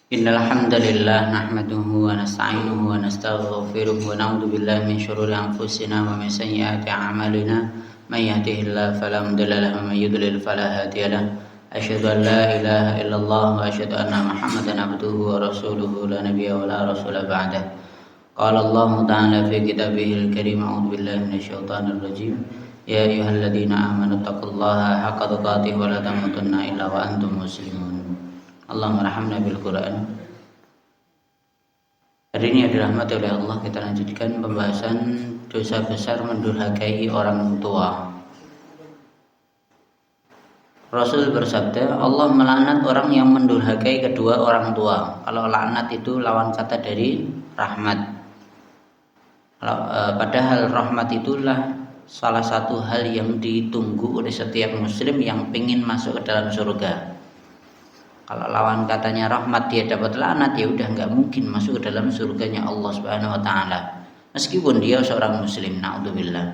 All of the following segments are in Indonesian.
Innal hamdalillah nahmaduhu wa nasta'inuhu wa nastaghfiruhu wa na'udzu billahi min shururi anfusina wa min sayyiati a'malina may yahdihillahu fala mudilla lahu wa may yudlil fala hadiya lahu asyhadu an la ilaha illallah wa asyhadu anna muhammadan abduhu wa rasuluhu la nabiyya wa la rasula ba'dah. Qala Allah ta'ala fi kitabihil karim a'udzu billahi minasyaitonir rajim ya ayyuhalladzina amanu taqullaha haqqa tuqatih wa la tamutunna illa wa antum muslimun. Allahumma rahamna bil Quran. Hari ini dirahmati oleh Allah, kita lanjutkan pembahasan dosa besar mendurhakai orang tua. Rasul bersabda, Allah melaknat orang yang mendurhakai kedua orang tua. Kalau laknat itu lawan kata dari rahmat. Padahal rahmat itulah salah satu hal yang ditunggu oleh setiap muslim yang ingin masuk ke dalam surga. Kalau lawan katanya rahmat dia dapat laknat, ya udah nggak mungkin masuk ke dalam surganya Allah Subhanahu wa taala. Meskipun dia seorang muslim, naudzubillah.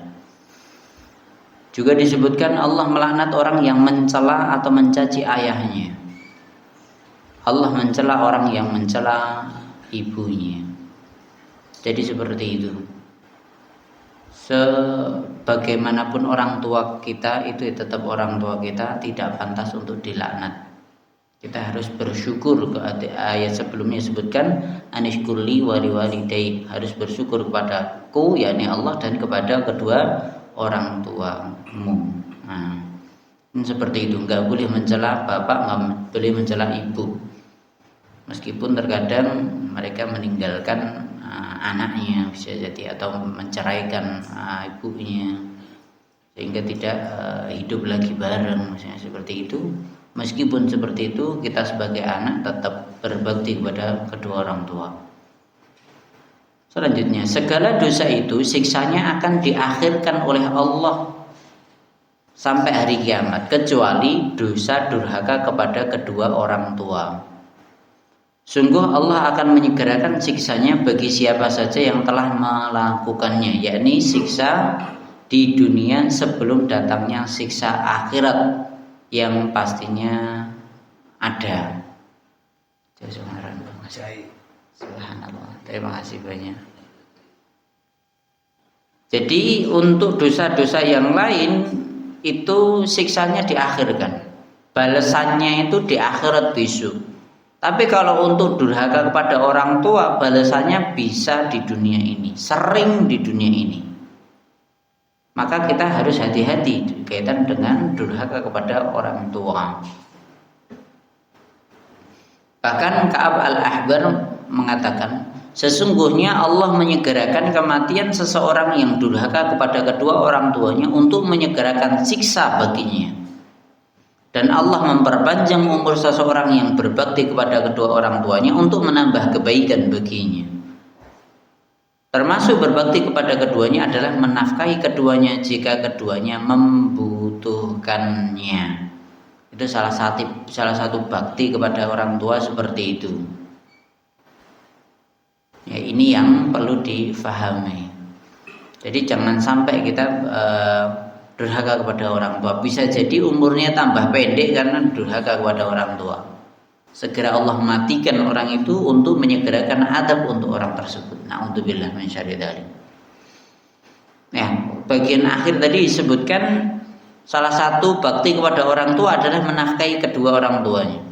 Juga disebutkan Allah melaknat orang yang mencela atau mencaci ayahnya. Allah mencela orang yang mencela ibunya. Jadi seperti itu. Sebagaimanapun orang tua kita itu tetap orang tua kita, tidak pantas untuk dilaknat. Kita harus bersyukur. Ke ayat sebelumnya sebutkan anishkurli wali walidayk, harus bersyukur kepadaku yakni Allah dan kepada kedua orang tuamu. Nah, seperti itu, nggak boleh mencela bapak, nggak boleh mencela ibu, meskipun terkadang mereka meninggalkan anaknya bisa jadi, atau menceraikan ibunya sehingga tidak hidup lagi bareng, misalnya seperti itu. Meskipun seperti itu, kita sebagai anak tetap berbakti kepada kedua orang tua. Selanjutnya, segala dosa itu siksanya akan diakhirkan oleh Allah sampai hari kiamat, kecuali dosa durhaka kepada kedua orang tua. Sungguh Allah akan menyegerakan siksanya bagi siapa saja yang telah melakukannya, yakni siksa di dunia sebelum datangnya siksa akhirat yang pastinya ada. Subhanallah. Terima kasih banyak. Jadi untuk dosa-dosa yang lain itu siksanya diakhirkan, balasannya itu di akhirat besok. Tapi kalau untuk durhaka kepada orang tua, balasannya bisa di dunia ini, sering di dunia ini. Maka kita harus hati-hati berkaitan dengan durhaka kepada orang tua. Bahkan Ka'ab al-Ahbar mengatakan, sesungguhnya Allah menyegerakan kematian seseorang yang durhaka kepada kedua orang tuanya untuk menyegerakan siksa baginya. Dan Allah memperpanjang umur seseorang yang berbakti kepada kedua orang tuanya untuk menambah kebaikan baginya. Termasuk berbakti kepada keduanya adalah menafkahi keduanya jika keduanya membutuhkannya. Itu salah satu bakti kepada orang tua seperti itu. Ya, ini yang perlu difahami. Jadi jangan sampai kita durhaka kepada orang tua. Bisa jadi umurnya tambah pendek karena durhaka kepada orang tua. Segera Allah matikan orang itu untuk menyegerakan adab untuk orang tersebut. Na'udzubillah min syarri dzalik. Ya, bagian akhir tadi disebutkan salah satu bakti kepada orang tua adalah menafkahi kedua orang tuanya.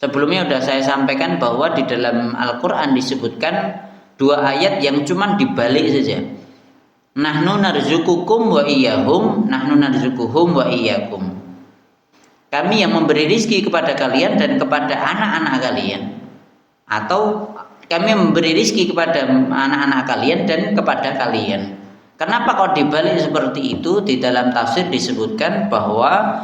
Sebelumnya sudah saya sampaikan bahwa di dalam Al-Qur'an disebutkan dua ayat yang cuma dibalik saja. Nahnu narzuqukum wa iyyahum, nahnu narzuquhum wa iyyakum. Kami yang memberi rizki kepada kalian dan kepada anak-anak kalian, atau kami memberi rizki kepada anak-anak kalian dan kepada kalian. Kenapa kok dibalik seperti itu? Di dalam tafsir disebutkan bahwa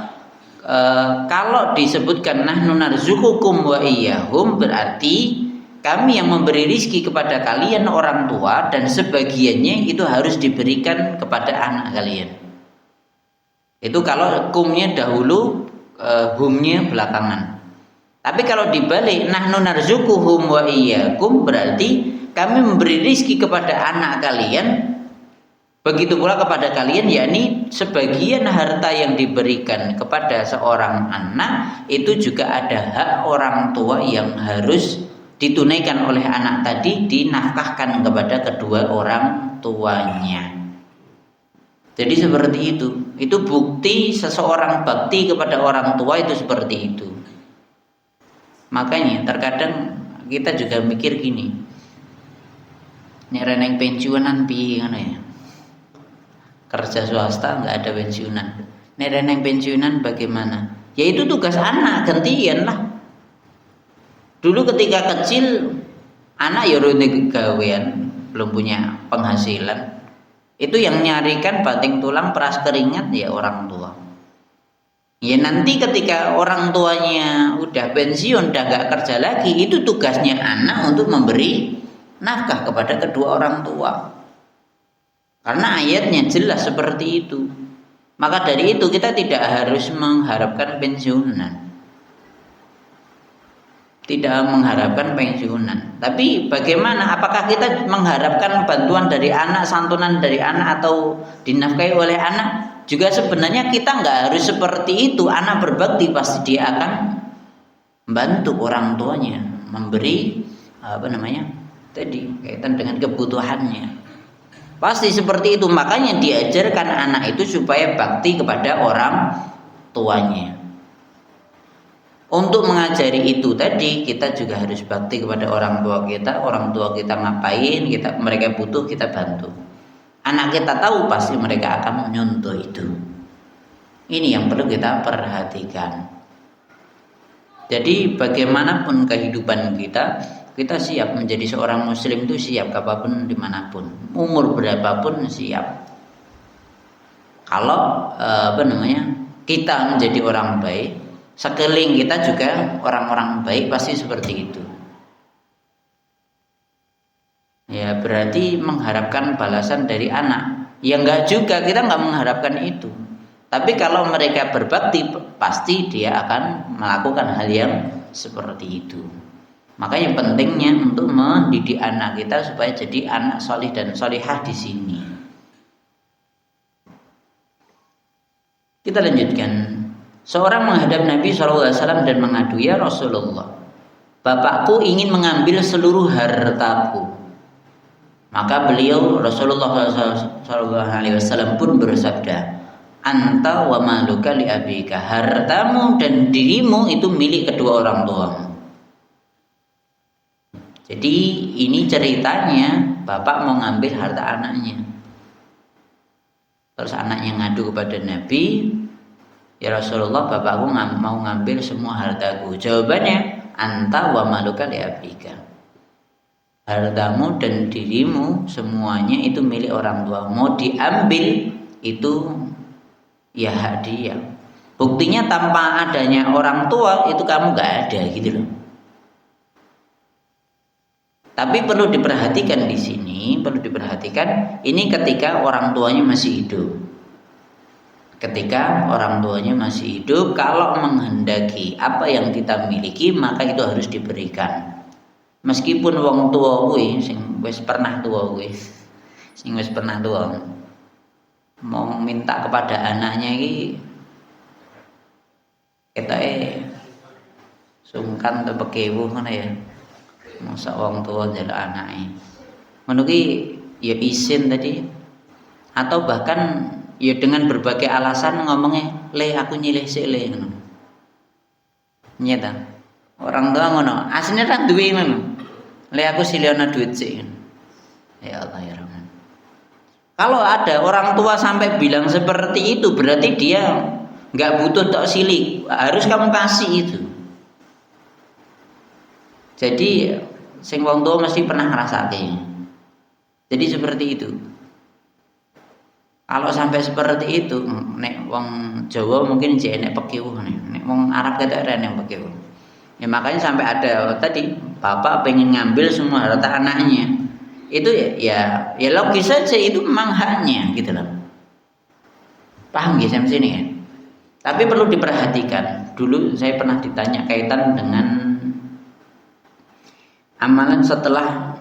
kalau disebutkan nahnu narzuqukum wa iyyahum, berarti kami yang memberi rizki kepada kalian orang tua, dan sebagiannya itu harus diberikan kepada anak kalian. Itu kalau kumnya dahulu, humnya belakangan. Tapi kalau dibalik nahnu narzuquhum wa iyyakum, berarti kami memberi rizki kepada anak kalian, begitu pula kepada kalian, yakni sebagian harta yang diberikan kepada seorang anak itu juga ada hak orang tua yang harus ditunaikan oleh anak tadi dinafkahkan kepada kedua orang tuanya. Jadi seperti itu. Itu bukti seseorang bakti kepada orang tua itu seperti itu. Makanya terkadang kita juga mikir gini, nek reneng pensiunan piye ngono ya. Kerja swasta nggak ada pensiunan. Nek reneng pensiunan bagaimana? Ya itu tugas anak, gantian lah. Dulu ketika kecil anak ya rene gawean, belum punya penghasilan. Itu yang nyarikan banting tulang peras keringat ya orang tua. Ya nanti ketika orang tuanya udah pensiun, udah nggak kerja lagi, itu tugasnya anak untuk memberi nafkah kepada kedua orang tua. Karena ayatnya jelas seperti itu. Maka dari itu kita tidak harus mengharapkan pensiunan. Tidak mengharapkan pensiunan. Tapi bagaimana? Apakah kita mengharapkan bantuan dari anak, santunan dari anak, atau dinafkahi oleh anak? Juga sebenarnya kita nggak harus seperti itu. Anak berbakti pasti dia akan membantu orang tuanya, memberi tadi kaitan dengan kebutuhannya. Pasti seperti itu. Makanya diajarkan anak itu supaya bakti kepada orang tuanya. Untuk mengajari itu tadi kita juga harus bakti kepada orang tua kita. Orang tua kita ngapain, mereka butuh, kita bantu. Anak kita tahu pasti mereka akan menyuntuh itu. Ini yang perlu kita perhatikan. Jadi bagaimanapun kehidupan kita, kita siap menjadi seorang muslim itu siap apapun dimanapun, umur berapapun siap. Kalau kita menjadi orang baik, sekeliling kita juga orang-orang baik pasti seperti itu. Ya berarti mengharapkan balasan dari anak. Ya enggak juga, kita enggak mengharapkan itu. Tapi kalau mereka berbakti, pasti dia akan melakukan hal yang seperti itu. Makanya pentingnya untuk mendidik anak kita supaya jadi anak solih dan solihah di sini. Kita lanjutkan. Seorang menghadap Nabi SAW dan mengadu, ya Rasulullah, bapakku ingin mengambil seluruh hartaku. Maka beliau Rasulullah SAW pun bersabda, anta wa maluka li abika, hartamu dan dirimu itu milik kedua orang tuamu. Jadi ini ceritanya bapak mau ngambil harta anaknya. Terus anaknya ngadu kepada Nabi, ya Rasulullah, bapakku mau ngambil semua hartaku. Jawabannya, anta wa maluka li abika, hartamu dan dirimu semuanya itu milik orang tua. Mau diambil itu ya hak dia. Buktinya tanpa adanya orang tua itu kamu gak ada gitu loh. Tapi perlu diperhatikan di sini, ini ketika orang tuanya masih hidup. Ketika orang tuanya masih hidup, kalau menghendaki apa yang kita miliki maka itu harus diberikan. Meskipun wong tua kuwi sing wis pernah tua mau minta kepada anaknya iki ketoke sungkan atau pekewu ngono ya. Masa wong tua njaluk anake. Ngono ki ya izin tadi, atau bahkan ya dengan berbagai alasan ngomongnya, "Le aku nyilih sik le" ngono. Nyata. Orang tua ngono, asline ra duwe ngono. Le aku silihana duit sik. Ya Allah ya Rahman. Kalau ada orang tua sampai bilang seperti itu, berarti dia nggak butuh tok silik, harus kamu kasih itu. Jadi sing wong tua mesti pernah ngrasake. Jadi seperti itu. Kalau sampai seperti itu, nek wong Jawa mungkin jek nek pekiwu, nek wong Arab ketok ora nek pekiwu. Ya makanya sampai ada tadi bapak pengen ngambil semua harta anaknya. Itu ya logis saja, itu memang haknya gitu loh. Paham ya sampai sini ya? Tapi perlu diperhatikan. Dulu saya pernah ditanya kaitan dengan amalan setelah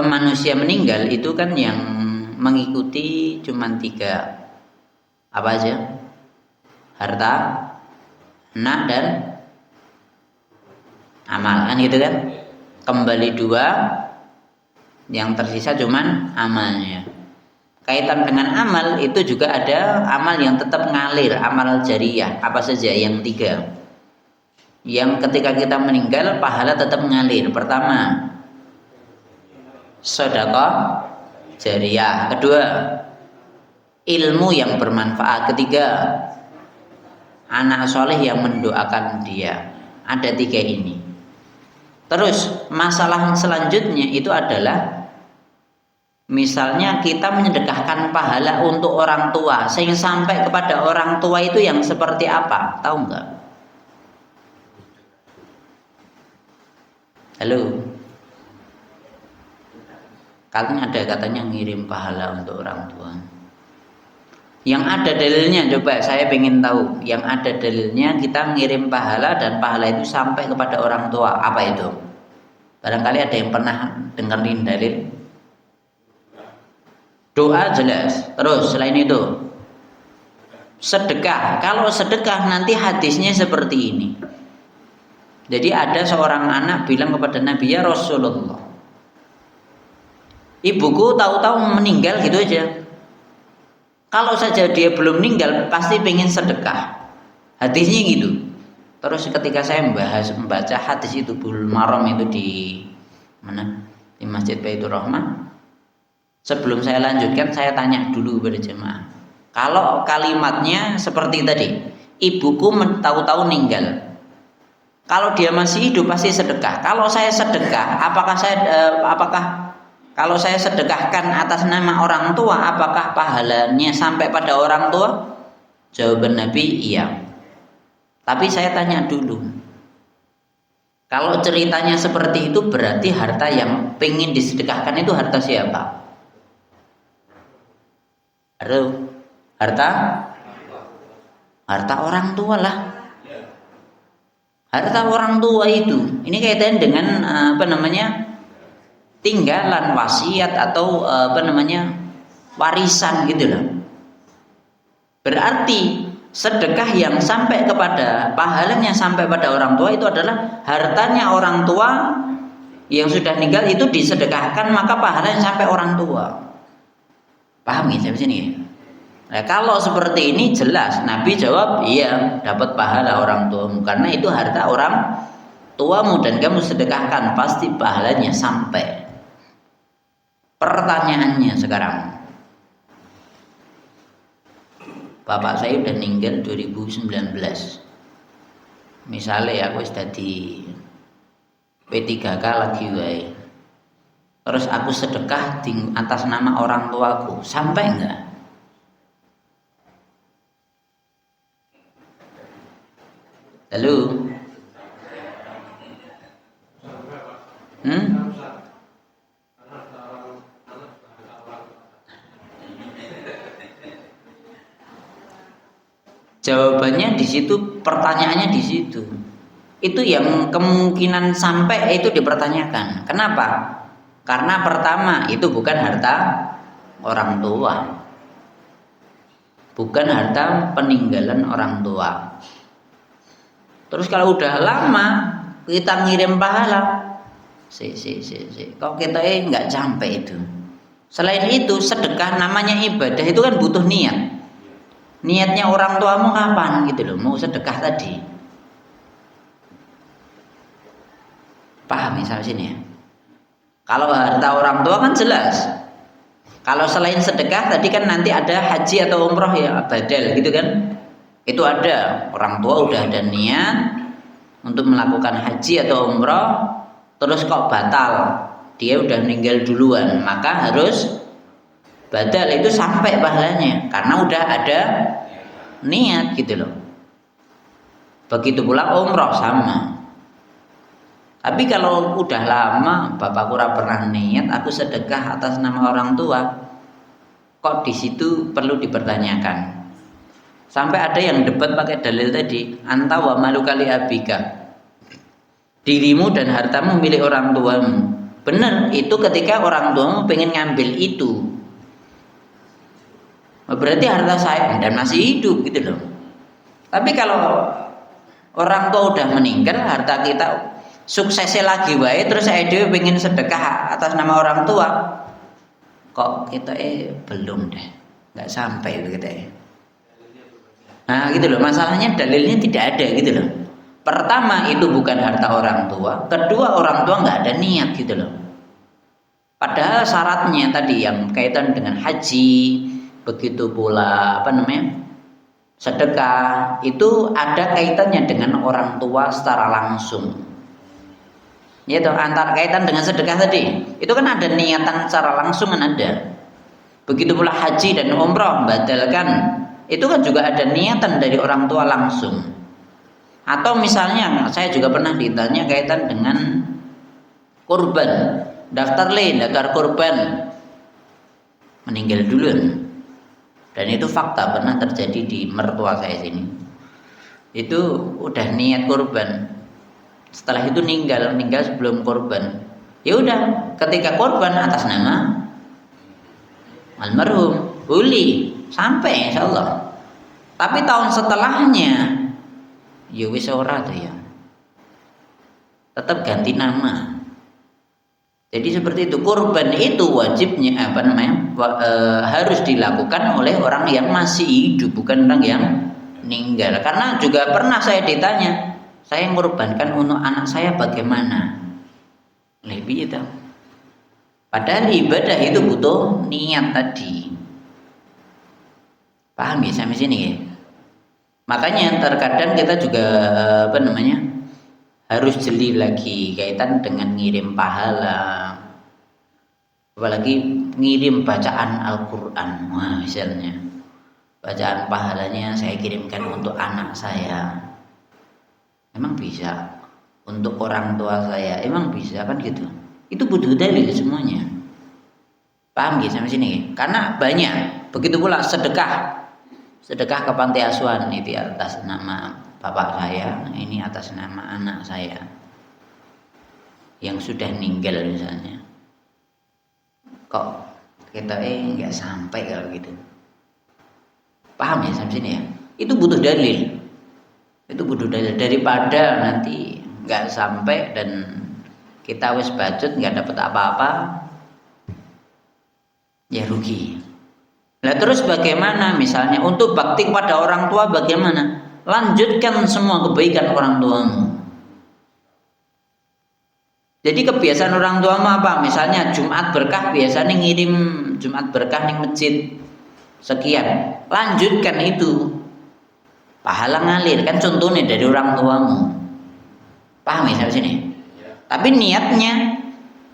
manusia meninggal itu kan yang mengikuti cuma 3 apa aja? Harta, anak, dan amal kan gitu kan, kembali 2, yang tersisa cuman amalnya. Kaitan dengan amal itu juga ada amal yang tetap ngalir, amal jariyah. Apa saja? Yang 3 yang ketika kita meninggal pahala tetap mengalir. Pertama, sedekah jariyah. Kedua, ilmu yang bermanfaat. Ketiga, anak soleh yang mendoakan dia. Ada 3 ini. Terus masalah selanjutnya itu adalah misalnya kita menyedekahkan pahala untuk orang tua, sehingga sampai kepada orang tua itu yang seperti apa? Tahu nggak? Halo, kan ada katanya ngirim pahala untuk orang tua. Yang ada dalilnya, coba saya ingin tahu. Yang ada dalilnya kita ngirim pahala dan pahala itu sampai kepada orang tua. Apa itu? Barangkali ada yang pernah dengerin dalil. Doa jelas. Terus selain itu, sedekah. Kalau sedekah nanti hadisnya seperti ini. Jadi ada seorang anak bilang kepada Nabi, ya Rasulullah, ibuku tahu-tahu meninggal gitu aja. Kalau saja dia belum meninggal pasti pengen sedekah. Hadisnya gitu. Terus ketika saya membaca hadis itu Bulughul Maram itu di mana? Di Masjid Baitur Rahmah. Sebelum saya lanjutkan, saya tanya dulu kepada jemaah. Kalau kalimatnya seperti tadi, ibuku tahu-tahu meninggal. Kalau dia masih hidup pasti sedekah. Kalau saya sedekah, apakah kalau saya sedekahkan atas nama orang tua, apakah pahalanya sampai pada orang tua? Jawaban Nabi, iya. Tapi saya tanya dulu. Kalau ceritanya seperti itu berarti harta yang pengen disedekahkan itu harta siapa? Halo, harta orang tua lah. Harta orang tua itu, ini kaitan dengan tinggalan wasiat atau warisan gitu loh. Berarti sedekah yang sampai kepada pahalanya sampai pada orang tua itu adalah hartanya orang tua yang sudah meninggal itu disedekahkan, maka pahalanya sampai orang tua. Paham ya sampai sini? Nah, kalau seperti ini jelas Nabi jawab, iya, dapat pahala orang tuamu karena itu harta orang tuamu dan kamu sedekahkan, pasti pahalanya sampai. Pertanyaannya sekarang, bapak saya udah meninggal 2019. Misalnya aku sudah di P3K lagi wae. Terus aku sedekah atas nama orang tuaku, sampai enggak? Halo? Jawabannya di situ, pertanyaannya di situ. Itu yang kemungkinan sampai itu dipertanyakan. Kenapa? Karena pertama itu bukan harta orang tua. Bukan harta peninggalan orang tua. Terus kalau udah lama kita ngirim pahala, kok kita nggak sampai itu. Selain itu sedekah namanya ibadah itu kan butuh niat. Niatnya orang tuamu kapan gitu loh, mau sedekah tadi. Paham ya sampai sini ya? Kalau harta orang tua kan jelas. Kalau selain sedekah tadi kan nanti ada haji atau umroh ya, badal gitu kan. Itu ada, orang tua udah ada niat untuk melakukan haji atau umroh, terus kok batal, dia udah meninggal duluan, maka harus badal, itu sampai pahalanya karena udah ada niat gitu loh. Begitu pula umroh sama. Tapi kalau udah lama bapakku ora pernah niat, aku sedekah atas nama orang tua, kok di situ perlu dipertanyakan. Sampai ada yang debat pakai dalil tadi, anta wa maluka li abika, dirimu dan hartamu milik orang tuamu. Benar, itu ketika orang tuamu pengen ngambil itu, berarti harta saya dan masih hidup gitu loh. Tapi kalau orang tua udah meninggal, harta kita suksesnya lagi wae terus saya dhewe pengen sedekah atas nama orang tua. Kok kita belum deh. Enggak sampai itu kita. Nah, gitu loh. Masalahnya dalilnya tidak ada gitu loh. Pertama itu bukan harta orang tua, kedua orang tua nggak ada niat gitu loh. Padahal syaratnya tadi yang kaitan dengan haji, begitu pula sedekah itu ada kaitannya dengan orang tua secara langsung. Yaitu antara kaitan dengan sedekah tadi, itu kan ada niatan secara langsung kan ada. Begitu pula haji dan umroh batalkan, itu kan juga ada niatan dari orang tua langsung. Atau misalnya saya juga pernah ditanya kaitan dengan kurban, daftar kurban, meninggal duluan, dan itu fakta pernah terjadi di mertua saya sini. Itu udah niat kurban, setelah itu meninggal sebelum kurban. Ya udah, ketika kurban atas nama almarhum boleh sampai insyaallah. Tapi tahun setelahnya ya wis ora tuh ya. Tetap ganti nama. Jadi seperti itu, kurban itu wajibnya harus dilakukan oleh orang yang masih hidup, bukan orang yang meninggal. Karena juga pernah saya ditanya, saya mengorbankan untuk anak saya bagaimana? Lebih itu. Padahal ibadah itu butuh niat tadi. Paham ya sampai sini ya? Makanya terkadang kita juga harus jeli lagi kaitan dengan ngirim pahala, apalagi ngirim bacaan Al-Quran. Wah, misalnya bacaan pahalanya saya kirimkan untuk anak saya, emang bisa? Untuk orang tua saya, emang bisa kan gitu? Itu butuh dalil semuanya. Paham gitu sampai sini? Karena banyak. Begitu pula sedekah ke panti asuhan itu atas nama bapak saya, ini atas nama anak saya yang sudah meninggal misalnya. Kok kita nggak sampai kalau gitu? Paham ya sampai sini ya? Itu butuh dalil. Itu butuh dalil daripada nanti nggak sampai dan kita wis budget nggak dapat apa-apa, ya rugi. Nah terus bagaimana misalnya untuk bakti kepada orang tua bagaimana? Lanjutkan semua kebaikan orang tuamu. Jadi kebiasaan orang tuamu apa? Misalnya Jumat berkah biasanya ngirim Jumat berkah di masjid sekian. Lanjutkan itu. Pahala ngalir kan contohnya dari orang tuamu. Paham ya sampai sini? Tapi niatnya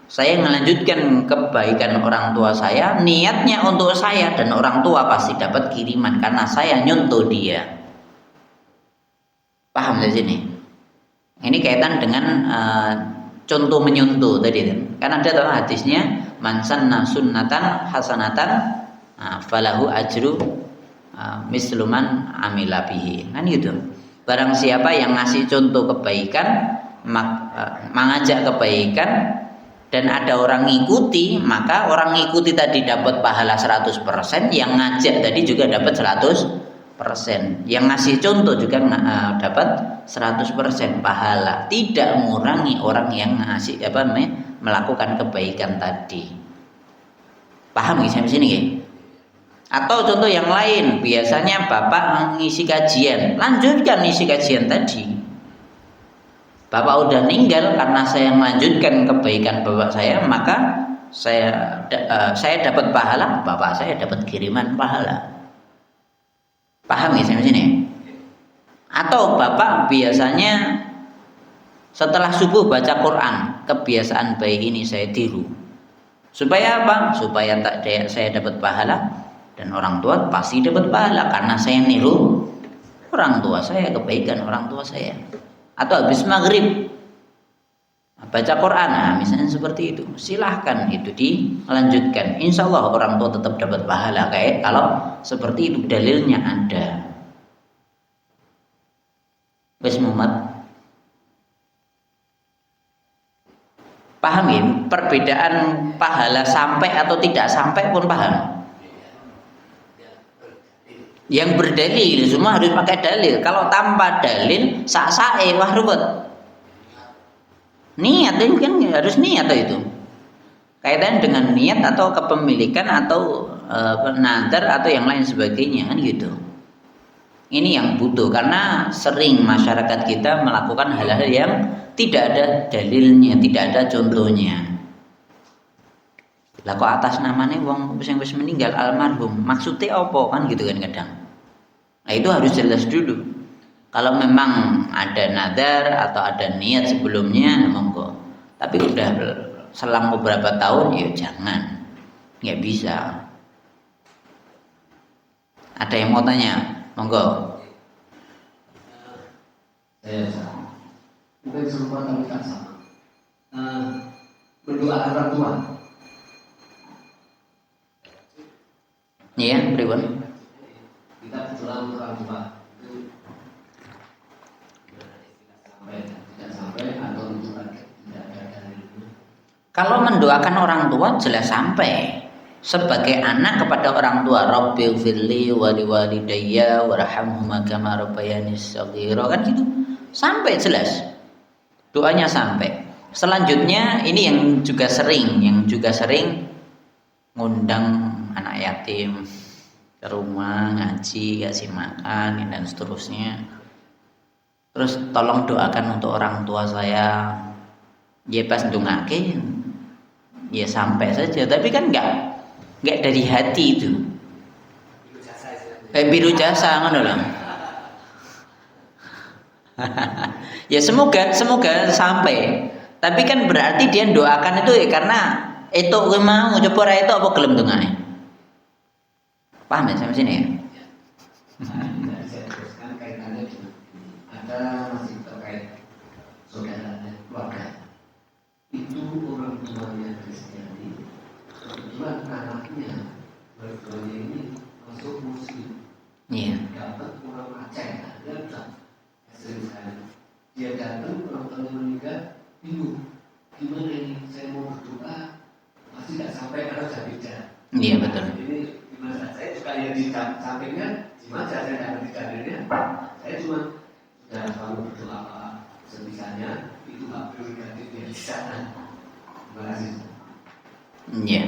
saya melanjutkan kebaikan orang tua saya, niatnya untuk saya dan orang tua pasti dapat kiriman karena saya nyuntuh dia. Paham dari sini? Ini kaitan dengan contoh menyuntuh tadi kan ada dalam hadisnya man sanna sunnatan hasanatan falahu ajru misluman amila bihi. Kan gitu. Barang siapa yang ngasih contoh kebaikan, mengajak kebaikan dan ada orang ngikuti, maka orang ngikuti tadi dapat pahala 100%, yang ngajak tadi juga dapat 100%, yang ngasih contoh juga dapat 100% pahala, tidak mengurangi orang yang ngasih melakukan kebaikan tadi. Paham nggih sampai sini nggih? Atau contoh yang lain, biasanya bapak ngisi kajian, lanjutkan isi kajian tadi. Bapak udah meninggal, karena saya melanjutkan kebaikan bapak saya, maka saya dapat pahala, bapak saya dapat kiriman pahala. Paham ya sampai sini? Atau bapak biasanya setelah subuh baca Quran, kebiasaan baik ini saya tiru. Supaya apa? Supaya saya dapat pahala dan orang tua pasti dapat pahala karena saya niru orang tua saya, kebaikan orang tua saya. Atau habis maghrib baca Quran, nah, misalnya seperti itu, silahkan itu dilanjutkan. Insya Allah orang tua tetap dapat pahala kayak kalau seperti itu dalilnya ada. Wes Muhammad, paham ya perbedaan pahala sampai atau tidak sampai pun paham. Yang berdalil semua harus pakai dalil. Kalau tanpa dalil sak-sae wah ruwet. Niat itu kan harus niat itu. Kaitan dengan niat atau kepemilikan atau nadar atau yang lain sebagainya kan gitu. Ini yang butuh karena sering masyarakat kita melakukan hal-hal yang tidak ada dalilnya, tidak ada contohnya. Lah kok atas namanya wong wis meninggal almarhum, maksudnya apa kan gitu kan kadang. Nah itu harus jelas dulu. Kalau memang ada nadar atau ada niat sebelumnya, monggo. Tapi udah selang beberapa tahun ya jangan, nggak bisa. Ada yang mau tanya, monggo. Mungkin serupa tapi tak sama. Mendoakan orang tua. Iya, pripun? Kita berdoa untuk orang tua itu tidak sampai atau tidak ada dari itu. Kalau mendoakan orang tua jelas sampai. Sebagai anak kepada orang tua, Rabbil firli wali walidayya warhamhuma kama rabbayani shaghira kan gitu. Sampai jelas. Doanya sampai. Selanjutnya ini yang juga sering ngundang anak yatim ke rumah ngaji, kasih makan dan seterusnya. Terus tolong doakan untuk orang tua saya. Ya pas ndongake ya sampai saja, tapi kan enggak dari hati itu. Biru jasa ngono lho. Ya semoga sampai. Tapi kan berarti dia doakan itu ya karena itu mau coba ra itu apa gelem dongane. Paham ya sampai sini ya? Saya teruskan kaitannya dengan ada masih terkait saudara dan keluarga. Itu orang tuanya Kristiani, kebetulan anaknya berdoanya ini masuk muslim. Iya. Dapat orang Aceh, dia sudah sering sekali. Dia datang orang tuanya meninggal, bingung. Gimana ini? Saya mau berdoa, pasti tidak sampai karena sudah beda. Iya betul. Ini gimana? Saya juga yang di sampingnya, gimana saya tidak di kadernya. Saya cuma sudah selalu berdoa sebisanya, itu hak prerogatif dia di sana. Terima kasih. Iya.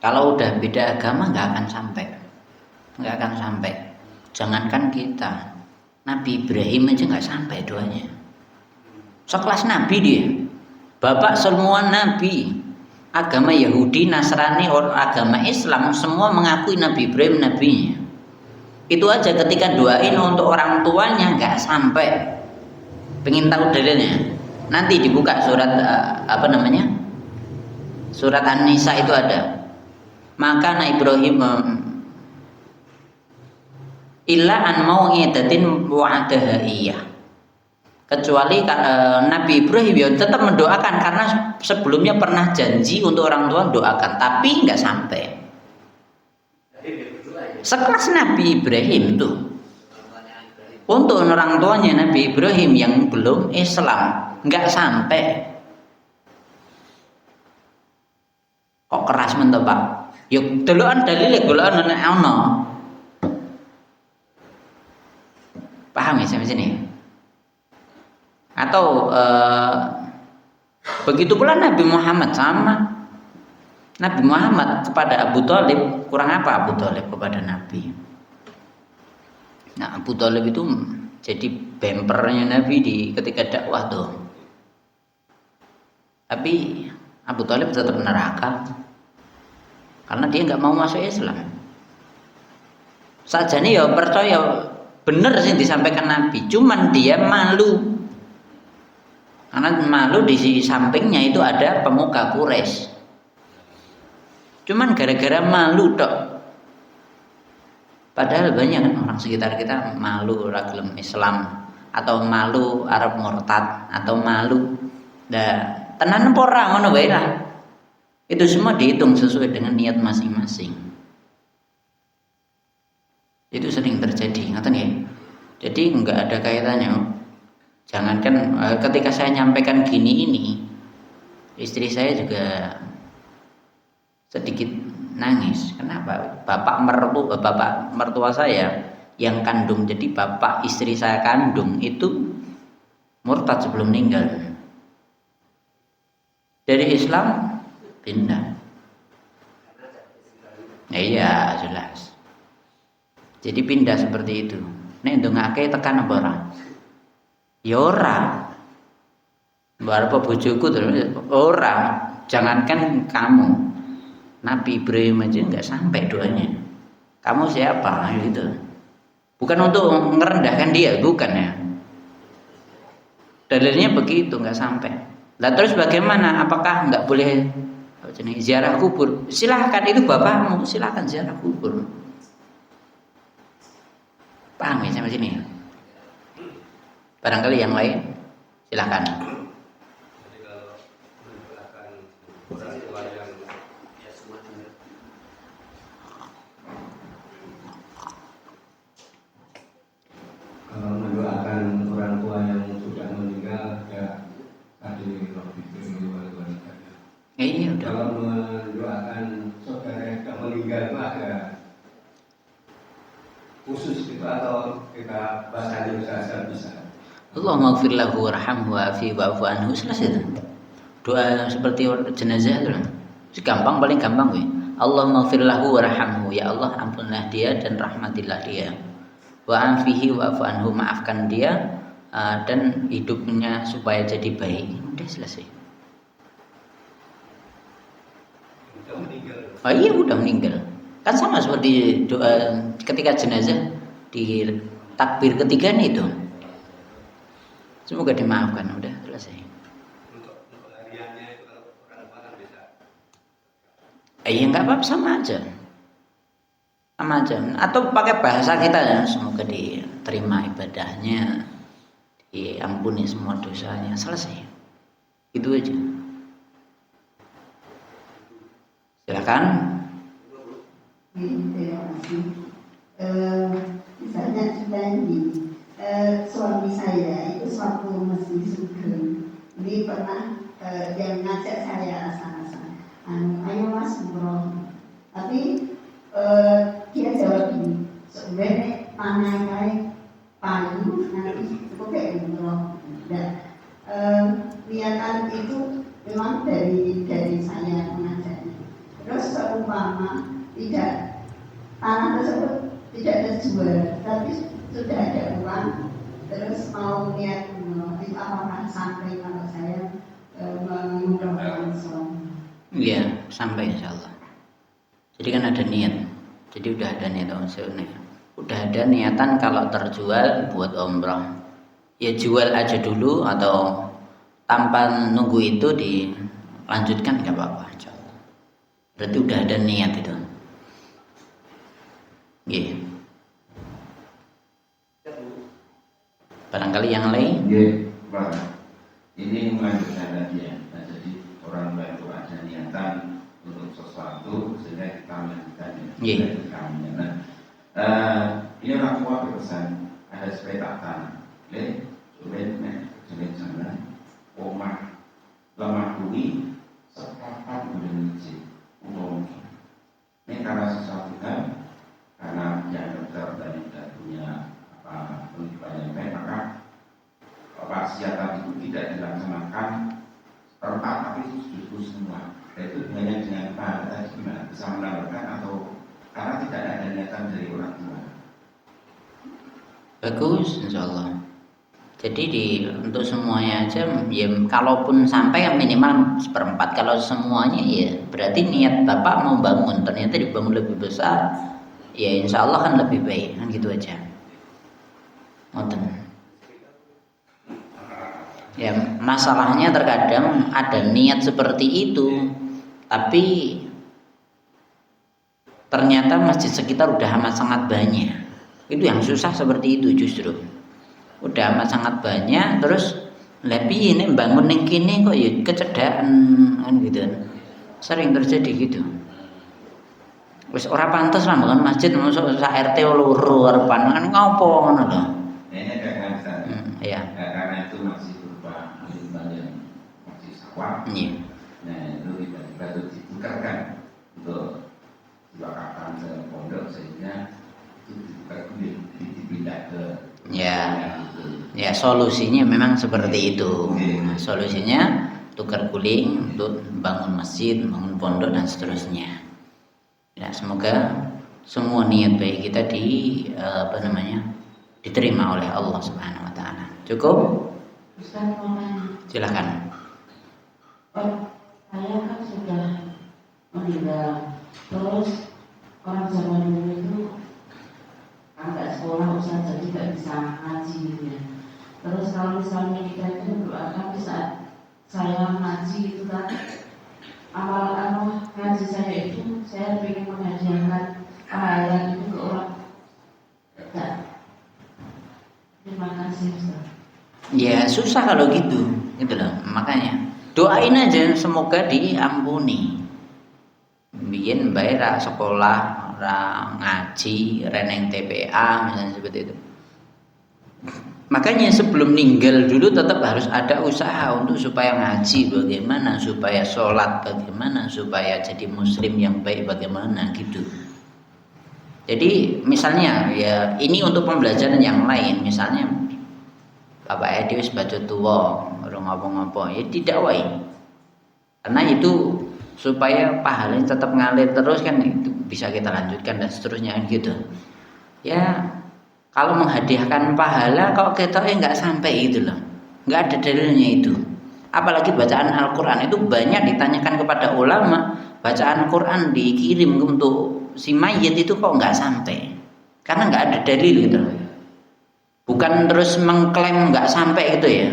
Kalau udah beda agama nggak akan sampai. Jangankan kita, Nabi Ibrahim aja nggak sampai doanya. Sekelas Nabi dia, bapak semua Nabi, agama Yahudi, Nasrani, agama Islam semua mengakui Nabi Ibrahim nabinya. Itu aja ketika doain untuk orang tuanya nggak sampai. Pengen tahu dalilnya? Nanti dibuka surat Surat An-Nisa itu ada. Maka Ibrahim illa an mau'idatin wa'adaha iya. Kecuali Nabi Ibrahim ya tetap mendoakan karena sebelumnya pernah janji untuk orang tua doakan, tapi nggak sampai. Sekelas Nabi Ibrahim tuh untuk orang tuanya Nabi Ibrahim yang belum Islam nggak sampai. Kok keras mentok Pak? Yuk delokan dalile golokan nek ana. Paham ya sampai sini? Atau begitu pula Nabi Muhammad sama. Nabi Muhammad kepada Abu Thalib kurang apa Abu Thalib kepada Nabi? Nah Abu Thalib itu jadi bempernya Nabi ketika dakwah tuh. Tapi Abu Thalib tetap neraka karena dia nggak mau masuk Islam. Sajane ya percaya bener sih disampaikan Nabi, cuman dia malu. Karena malu di sampingnya itu ada pemuka Quraisy. Cuman gara-gara malu tok. Padahal banyak kan orang sekitar kita malu ragilem Islam atau malu Arab murtad atau malu. Nah, tenan ora ngono wae lah. Itu semua dihitung sesuai dengan niat masing-masing. Itu sering terjadi, ngoten ya. Jadi enggak ada kaitannya. Jangankan ketika saya nyampaikan gini ini, istri saya juga sedikit nangis. Kenapa? Bapak mertua saya yang kandung, jadi bapak istri saya kandung itu murtad sebelum meninggal. Dari Islam pindah. Iya, jelas. Jadi pindah seperti itu. Nek ndongake tekan apa ora? Ya ora. Mbak apa bojoku terus ora. Jangankan kamu. Nabi Ibrahim aja nggak sampai doanya. Kamu siapa? Gitu. Bukan untuk merendahkan dia, bukan ya. Dalilnya begitu, nggak sampai. Lah terus bagaimana? Apakah nggak boleh ziarah kubur? Silahkan, itu bapakmu, silahkan ziarah kubur. Paham ya sampai sini? Barangkali yang lain, silahkan. Kalau mendoakan orang tua yang sudah meninggal, ya tadi waktu itu wali-walinya. Iya udah. Kalau mendoakan saudara yang sudah meninggal itu ada khusus itu atau kita bahasanya saja bisa. Allahumma ighfir lahu warhamhu wa'afi wa'fu anhu, selesai itu. Doa seperti jenazah itu gampang, paling gampang gue. Allahumma ighfir lahu warhamhu, ya Allah ampunlah dia dan rahmatilah dia. Wa'afihi wa'fu anhu, maafkan dia dan hidupnya supaya jadi baik. Udah selesai. Oh iya udah meninggal. Kan sama seperti doa ketika jenazah di takbir ketiga nih itu. Semoga dimaafkan, udah selesai. Untuk hariannya itu kalau orang bisa. Iya nggak apa-apa, sama aja. Sama aja. Atau pakai bahasa kita ya, semoga diterima ibadahnya, diampuni semua dosanya, selesai. Itu aja. Silakan. Terima kasih. Misalnya kita ini suami saya itu suatu masjid Sugeng. Ini pernah yang ngajak saya asal-asal, ayo mas umroh. Tapi dia jawab ini, sebenarnya pakai payu nanti cukup kayak umroh. Dan niatan itu memang dari saya mengajaknya. Terus seumpama tidak tanah tersebut tidak terjual, tapi sudah ada uang, terus mau niat umroh, itu apakah sampai kalau saya mengumrohkan suami? Iya, sampai insyaallah. Jadi kan ada niat. Jadi udah ada niat maksudnya. Udah ada niatan kalau terjual buat umroh. Ya jual aja dulu atau tanpa nunggu itu dilanjutkan nggak apa-apa. Berarti udah ada niat itu. Iya. Barangkali yang lain. Iya, Pak. Ini melanjutkan tadi ya. Nah, jadi orang tua itu ada niatan untuk sesuatu sehingga kita melanjutkannya. Iya. Nah, ini orang tua berpesan ada sepeda tanah. Lihat, sudah sana, omah, lemah bumi, sepakat udah masjid. Ini karena sesuatu kan, karena yang dokter tadi tidak punya pendidikan yang baik, maka wasiat itu tidak dilaksanakan seperempat, tapi justru semua. Itu hanya dengan tadi gimana bisa menambahkan atau karena tidak ada niatan dari orang tua. Bagus, insyaallah. Jadi untuk semuanya aja, ya kalaupun sampai minimal seperempat. Kalau semuanya ya berarti niat bapak mau bangun, ternyata dibangun lebih besar, ya insya Allah kan lebih baik, kan gitu aja. Ngoten. Ya masalahnya terkadang ada niat seperti itu, tapi ternyata masjid sekitar udah amat sangat banyak. Itu yang susah seperti itu justru. Udah amat sangat banyak, terus lebih ini bangun yang kini kok ya kecedaan kan gitu. Sering terjadi gitu. Wis ora pantes lah bangun masjid masuk sak RT loro arepan kan ngopo ngono lho. Ini ada kan, Iya. karena itu masih berupa yang masih sawah. Iya. Nah itu tiba-tiba itu ditukarkan untuk diwakafkan ke pondok sehingga itu ditukar dipindah ke Ya, ya solusinya memang seperti itu. Solusinya tukar guling untuk bangun masjid, bangun pondok dan seterusnya. Ya, semoga semua niat baik kita diterima oleh Allah Subhanahu wa taala. Cukup? Ustaz mau tanya. Silakan. Saya kan sudah meninggal. Terus orang zaman dulu itu angkat sekolah Ustaz jadi gak bisa ngaji gitu ya. Terus kalau misalnya kita itu doakan di saat saya ngaji itu kan amal ngaji saya itu saya ingin menghadiahkan pahala itu ke orang. Terima kasih Ustaz. Ya susah kalau gitu loh. Makanya doain aja semoga diampuni. Biyen bae ra sekolah, ra ngaji, reneng TPA misalnya seperti itu. Makanya sebelum meninggal dulu tetap harus ada usaha untuk supaya ngaji bagaimana, supaya sholat bagaimana, supaya jadi muslim yang baik bagaimana gitu. Jadi misalnya ya ini untuk pembelajaran yang lain, misalnya Bapak Edi wis baca tua, orang ngapa-ngapa, ya tidak wae. Karena itu supaya pahalanya tetap ngalir terus kan, itu bisa kita lanjutkan dan seterusnya kan gitu. Ya kalau menghadiahkan pahala kok kita nggak sampai gitu loh, nggak ada dalilnya itu. Apalagi bacaan Al-Quran itu banyak ditanyakan kepada ulama, bacaan Quran dikirim untuk si mayit itu kok nggak sampai, karena nggak ada dalil gitu loh. Bukan terus mengklaim nggak sampai gitu ya.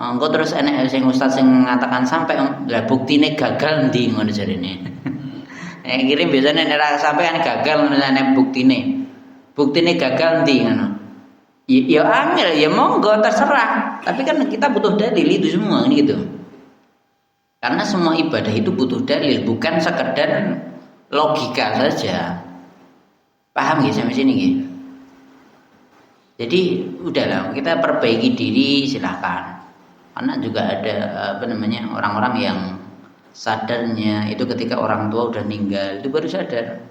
Engko terus enek sing ustaz sing mengatakan sampai, lah buktine gagal ndi ngono jarene. Kirim biasanya nek sampai kan gagal ngono nek buktine. Buktine gagal ndi ngono. Ya angel ya monggo terserah, tapi kan kita butuh dalil itu semua ini gitu. Karena semua ibadah itu butuh dalil, bukan sekedar logika saja. Paham nggih sampai sini nggih? Jadi udahlah kita perbaiki diri silahkan. Karena juga ada orang-orang yang sadarnya itu ketika orang tua udah meninggal itu baru sadar.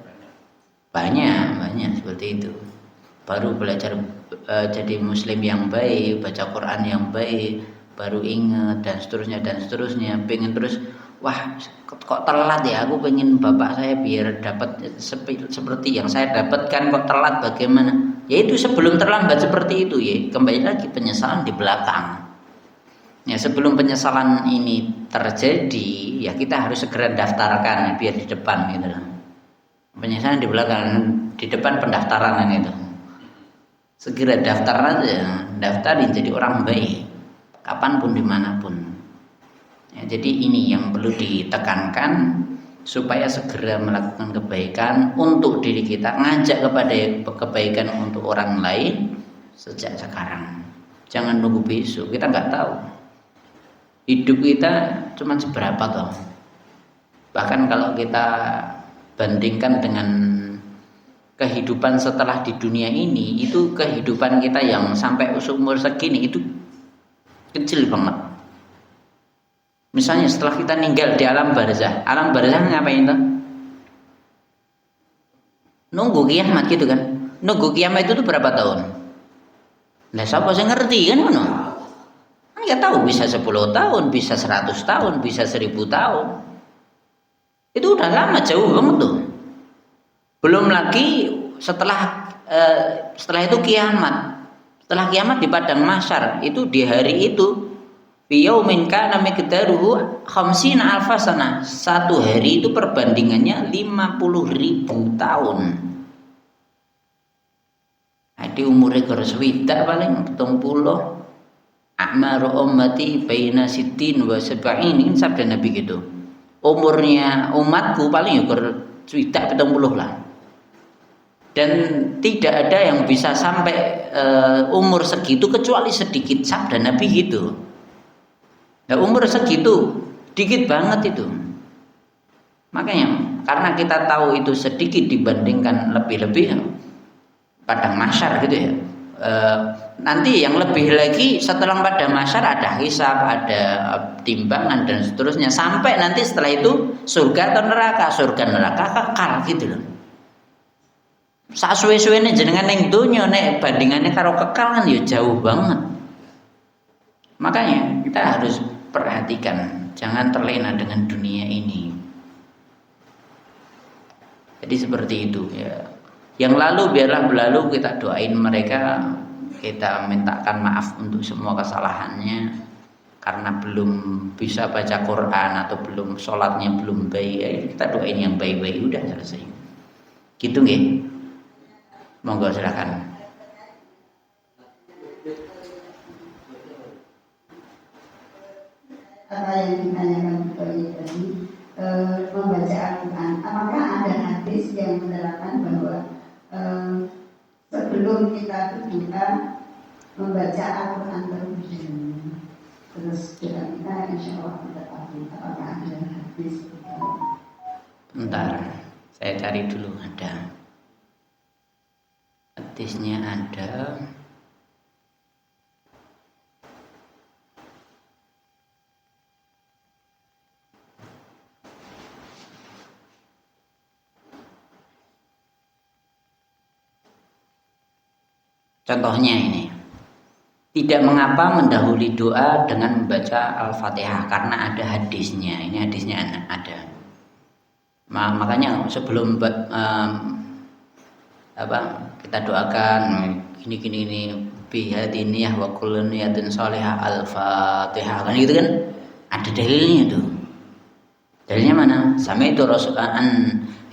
Banyak seperti itu. Baru belajar jadi muslim yang baik, baca Quran yang baik, baru ingat dan seterusnya. Pengen terus, wah kok telat ya, aku pengen bapak saya biar dapat seperti yang saya dapatkan, kok telat bagaimana? Ya itu sebelum terlambat seperti itu ya, kembali lagi penyesalan di belakang. Ya sebelum penyesalan ini terjadi, ya kita harus segera daftarkan biar di depan gitu loh. Penyesalan di belakang, di depan pendaftaran itu. Segera daftar aja, daftarin jadi orang baik, kapanpun dimanapun. Ya, jadi ini yang perlu ditekankan supaya segera melakukan kebaikan untuk diri kita, ngajak kepada kebaikan untuk orang lain sejak sekarang. Jangan nunggu besok, kita nggak tahu hidup kita cuma seberapa toh. Bahkan kalau kita bandingkan dengan kehidupan setelah di dunia ini, itu kehidupan kita yang sampai umur segini itu kecil banget. Misalnya setelah kita meninggal di alam barzah ngapain tuh? Nunggu kiamat gitu kan? Nunggu kiamat itu tuh berapa tahun? Lah siapa sih ngerti kan ngono? Kan nggak tahu, bisa 10 tahun, bisa 100 tahun, bisa 1000 tahun. Itu udah lama, jauh banget tuh. Belum lagi setelah itu kiamat. Setelah kiamat di padang mahsyar, itu di hari itu yaumin kana miqdaruhu 50 alfasana. Satu hari itu perbandingannya 50.000 tahun. Di umure karo swidak paling 70. A'maru ummati baina sittin wa sab'in, ini sabda Nabi gitu. Umurnya umatku paling ya karo swidak 70 lah. Dan tidak ada yang bisa sampai umur segitu kecuali sedikit, sabda Nabi gitu. Nah, umur segitu dikit banget itu. Makanya karena kita tahu itu sedikit dibandingkan lebih-lebih padang mahsyar gitu ya. Nanti yang lebih lagi setelah padang mahsyar ada hisab, ada timbangan dan seterusnya, sampai nanti setelah itu surga atau neraka. Surga neraka kekal gitu loh. Sak suwe-suwene jenengan ning donya nek bandingannya karo kekal kan ya jauh banget. Makanya kita harus perhatikan jangan terlena dengan dunia ini. Jadi seperti itu ya. Yang lalu biarlah berlalu, kita doain mereka, kita mintakan maaf untuk semua kesalahannya karena belum bisa baca Quran atau belum sholatnya belum baik, ya kita doain yang baik-baik, udah selesai. Gitu nggih. Monggo silakan. Apa yang ditanyakan tadi, membaca Al-Quran, apakah ada hadis yang menerangkan bahwa sebelum kita berdoa membaca Al-Quran terlebih dahulu, terus doa kita insya Allah kita tahu apakah ada hadis? Bentar, saya cari dulu, ada hadisnya, ada. Contohnya ini, tidak mengapa mendahului doa dengan membaca Al-Fatihah karena ada hadisnya. Ini hadisnya ada. Makanya sebelum kita doakan gini bihadiniyah wa kullu niyatin shalihah Al-Fatihah, kan gitu kan? Ada dalilnya tuh. Dalilnya mana? Sami'tu Rasulullah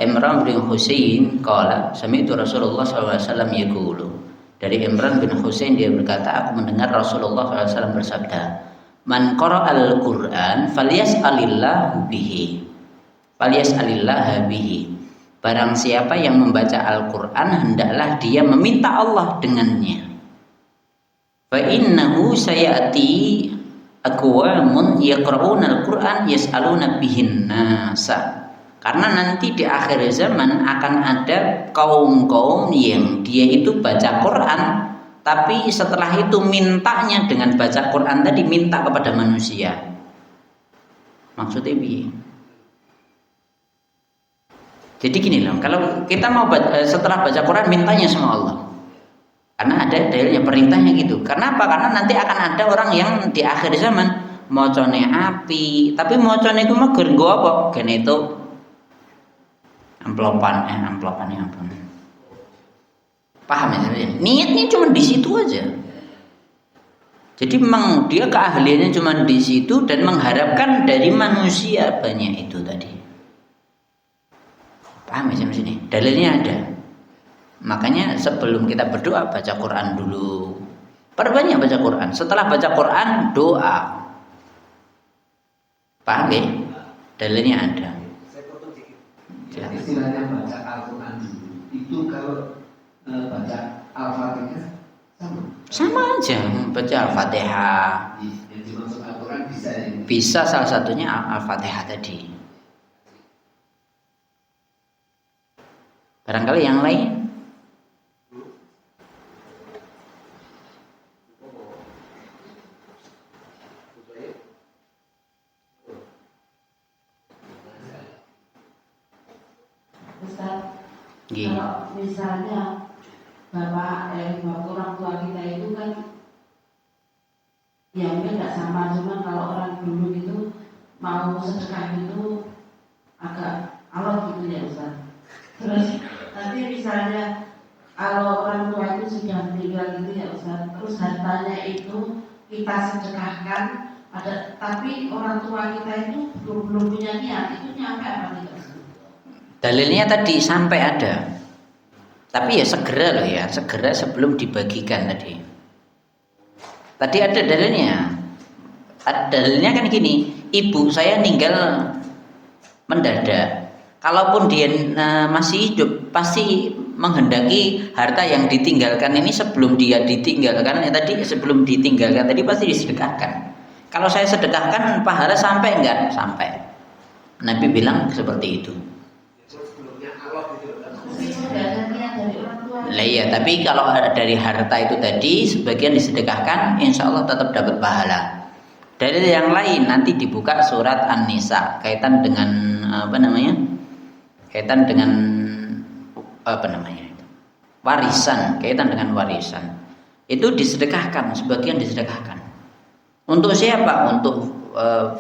Imran bin Husain qala sami'tu Rasulullah sallallahu alaihi wasallam yaqulu. Dari Imran bin Husain dia berkata, aku mendengar Rasulullah SAW bersabda, man qara'al Qur'an falyas'alillahu bihi. Falyas'alillah bihi. Barang siapa yang membaca Al-Qur'an hendaklah dia meminta Allah dengannya. Fa innahu sayati aqwamun yaqra'una al-Qur'an yas'aluna bihin nasa. Karena nanti di akhir zaman akan ada kaum-kaum yang dia itu baca Quran, tapi setelah itu mintanya dengan baca Quran tadi minta kepada manusia. Maksudnya biar. Jadi gini loh, kalau kita mau setelah baca Quran mintanya sama Allah, karena ada dalilnya perintahnya gitu. Kenapa? Karena nanti akan ada orang yang di akhir zaman mocone api, tapi mocone itu mah gen nggo apa? Gen itu amplopan yang apa? Paham ya? Niatnya cuma di situ aja. Jadi memang dia keahliannya cuma di situ dan mengharapkan dari manusia banyak itu tadi. Paham ya sampai sini? Dalilnya ada. Makanya sebelum kita berdoa baca Quran dulu. Perbanyak baca Quran. Setelah baca Quran doa. Paham ya? Dalilnya ada. Istilahnya baca Al-Quran dulu itu kalau baca Al-Fatihah sama aja baca Al-Fatihah. Yang dimaksud Al-Quran bisa ya? Bisa, salah satunya Al-Fatihah tadi. Barangkali yang lain. Ustaz, Gini. kalau misalnya bapak orang tua kita itu kan ya mungkin nggak sama, cuman kalau orang dulu itu mau sedekah itu agak alot gitu ya Ustaz. Terus nanti misalnya kalau orang tua itu sudah meninggal gitu ya Ustaz, terus hartanya itu kita sedekahkan, tapi orang tua kita itu belum punya niat, itu nyampe apa tidak Ustaz? Dalilnya tadi sampai ada. Tapi ya segera loh ya, segera sebelum dibagikan tadi. Tadi ada dalilnya. Dalilnya kan gini, ibu saya meninggal mendadak. Kalaupun dia masih hidup, pasti menghendaki harta yang ditinggalkan ini sebelum dia ditinggalkan tadi, sebelum ditinggalkan tadi pasti disedekahkan. Kalau saya sedekahkan pahala sampai enggak? Sampai. Nabi bilang seperti itu. Lah iya, tapi kalau dari harta itu tadi sebagian disedekahkan, insya Allah tetap dapat pahala. Dari yang lain nanti dibuka surat An-Nisa kaitan dengan kaitan dengan warisan, kaitan dengan warisan. Itu disedekahkan, sebagian disedekahkan. Untuk siapa? Untuk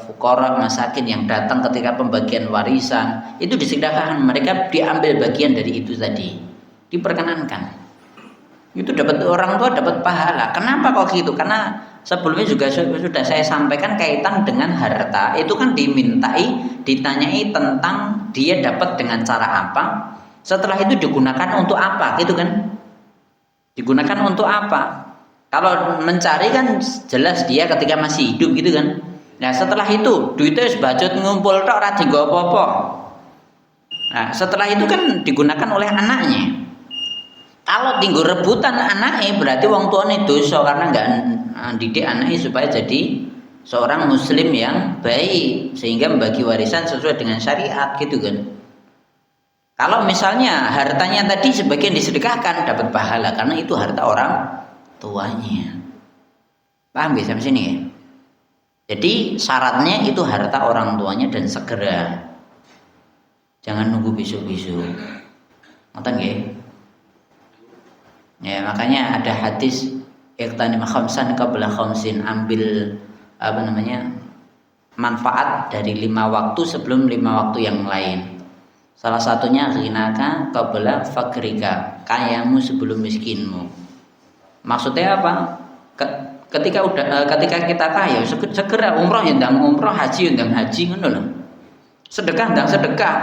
fukara masakin yang datang ketika pembagian warisan itu disedekahkan, mereka diambil bagian dari itu tadi, diperkenankan. Itu dapat orang tua dapat pahala. Kenapa kok gitu? Karena sebelumnya juga sudah saya sampaikan kaitan dengan harta itu kan ditanyai tentang dia dapat dengan cara apa, setelah itu digunakan untuk apa, gitu kan? Digunakan untuk apa? Kalau mencari kan jelas dia ketika masih hidup, gitu kan? Nah setelah itu duitnya sebajut ngumpul tok ora dienggo apa-apa. Nah setelah itu kan digunakan oleh anaknya. Kalau tinggal rebutan anaknya berarti wong tuane dosa karena nggak didik anaknya supaya jadi seorang muslim yang baik sehingga membagi warisan sesuai dengan syariat, gitu kan. Kalau misalnya hartanya tadi sebagian disedekahkan dapat pahala karena itu harta orang tuanya. Paham ya sampai sini ya? Jadi syaratnya itu harta orang tuanya dan segera. Jangan nunggu besok-besok. Ngoten nggih? Ya, makanya ada hadis iqtanim khamsan qabla khamsin, ambil manfaat dari 5 waktu sebelum 5 waktu yang lain. Salah satunya ghinaka qabla fakrika, kayamu sebelum miskinmu. Maksudnya apa? Ketika kita kaya segera umroh ya ndang umroh, haji ya ndang haji, ngono lho. Sedekah ndang sedekah.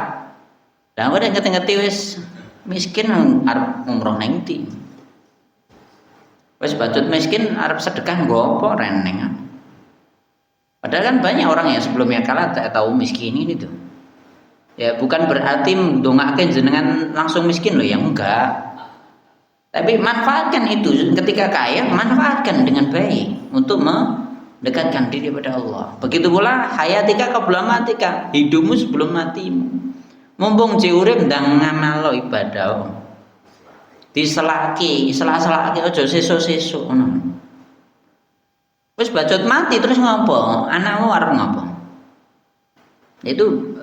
Lah ora ngerti-ngerti wis miskin arep umroh nang ndi. Wis batut miskin arep sedekah nggo apa reneng. Padahal kan banyak orang yang sebelumnya kalah tak tahu miskin ini tuh. Ya bukan berarti ndongake jenengan langsung miskin loh, yang enggak. Tapi manfaatkan itu ketika kaya, manfaatkan dengan baik untuk mendekatkan diri pada Allah. Begitu pula hayatika qabla matika, hidupmu sebelum matimu. Mumpung urip ndang ngamalo ibadah. Diselaki aja sesuk-sesuk ngono. Wis bacot mati terus ngopo? Anakmu arep ngopo? Itu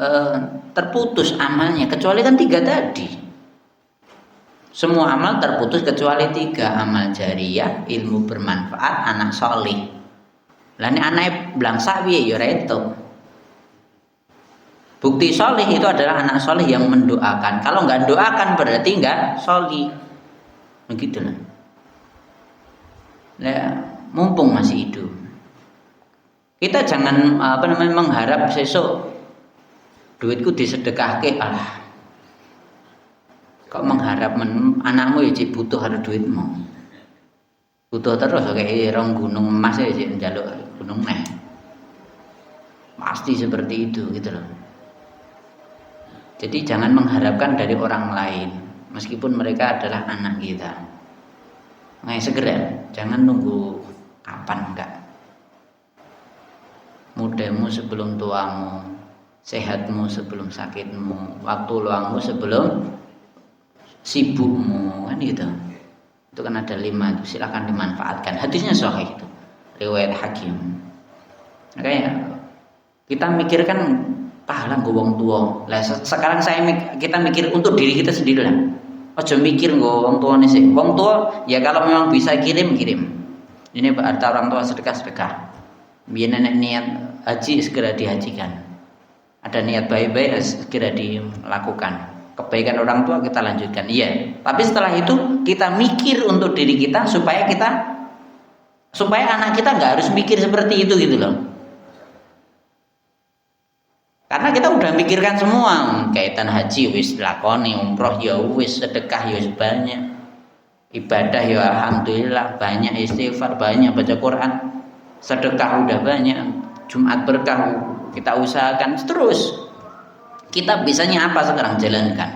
terputus amalnya kecuali kan 3 tadi. Semua amal terputus kecuali 3, amal jariyah, ilmu bermanfaat, anak solih. Lah nek anake blangsak piye ya ora entuk. Bukti solih itu adalah anak solih yang mendoakan. Kalau nggak doakan berarti nggak solih. Begitulah. Nah, mumpung masih hidup, kita jangan mengharap sesuk duitku disedekahke, alah. Kok mengharap anakmu ya butuh harus duitmu. Butuh terus kayak rong gunung emas ya njaluk gunung neh. Pasti seperti itu, gitu loh. Jadi jangan mengharapkan dari orang lain meskipun mereka adalah anak kita. Segera, jangan nunggu kapan, enggak. Mudamu sebelum tuamu, sehatmu sebelum sakitmu, waktu luangmu sebelum sibukmu, kan gitu. Itu kan ada 5 itu, silakan dimanfaatkan. Hadisnya sahih itu, riwayat Hakim. Makanya kita mikirkan pahala nggo wong tua. Lah sekarang kita mikir untuk diri kita sendiri lah. Ojo mikir nggo wong tuane sih. Wong tua ya kalau memang bisa kirim. Ini harta orang tua sedekah. Biar nenek niat haji segera dihajikan. Ada niat baik-baik segera dilakukan. Kebaikan orang tua kita lanjutkan. Iya. Tapi setelah itu kita mikir untuk diri kita supaya anak kita nggak harus mikir seperti itu, gitu loh. Karena kita udah mikirkan semua, kaitan haji wis lakoni, umroh ya wis, sedekah ya banyak, ibadah ya alhamdulillah banyak, istighfar banyak, baca Quran, sedekah udah banyak, Jumat berkah kita usahakan terus. Kita bisanya apa sekarang jalankan.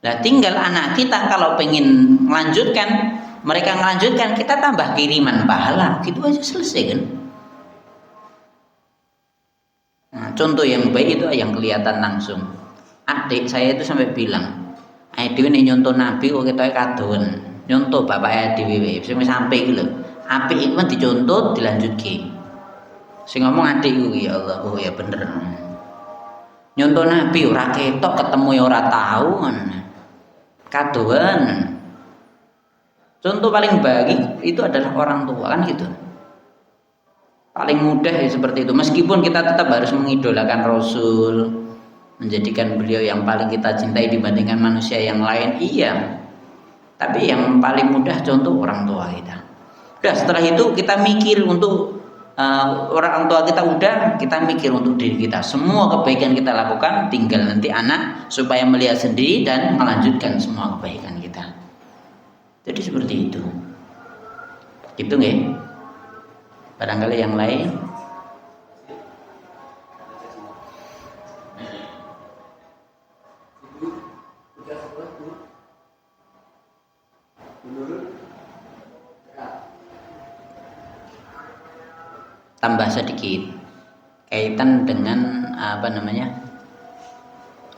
Nah tinggal anak kita kalau pengen melanjutkan, mereka melanjutkan, kita tambah kiriman pahala, gitu aja selesai kan. Nah, contoh yang baik itu yang kelihatan langsung. Adik saya itu sampai bilang, adik ini nyontoh Nabi kok kita kadoan, nyontoh bapak adik sampai gitu. Apik itu kan dicontoh dilanjutkan. Sing ngomong adik itu ya Allah, oh ya bener. Nyontoh Nabi ora ketok, ketemu ya ora tahu kan. Kadoan. Contoh paling baik itu adalah orang tua kan gitu. Paling mudah ya seperti itu. Meskipun kita tetap harus mengidolakan Rasul, menjadikan beliau yang paling kita cintai dibandingkan manusia yang lain, iya. Tapi yang paling mudah contoh orang tua kita. Udah setelah itu kita mikir untuk orang tua kita, udah kita mikir untuk diri kita. Semua kebaikan kita lakukan, tinggal nanti anak supaya melihat sendiri dan melanjutkan semua kebaikan kita. Jadi seperti itu. Gitu nggih? Barangkali yang lain. Tambah sedikit kaitan dengan apa namanya,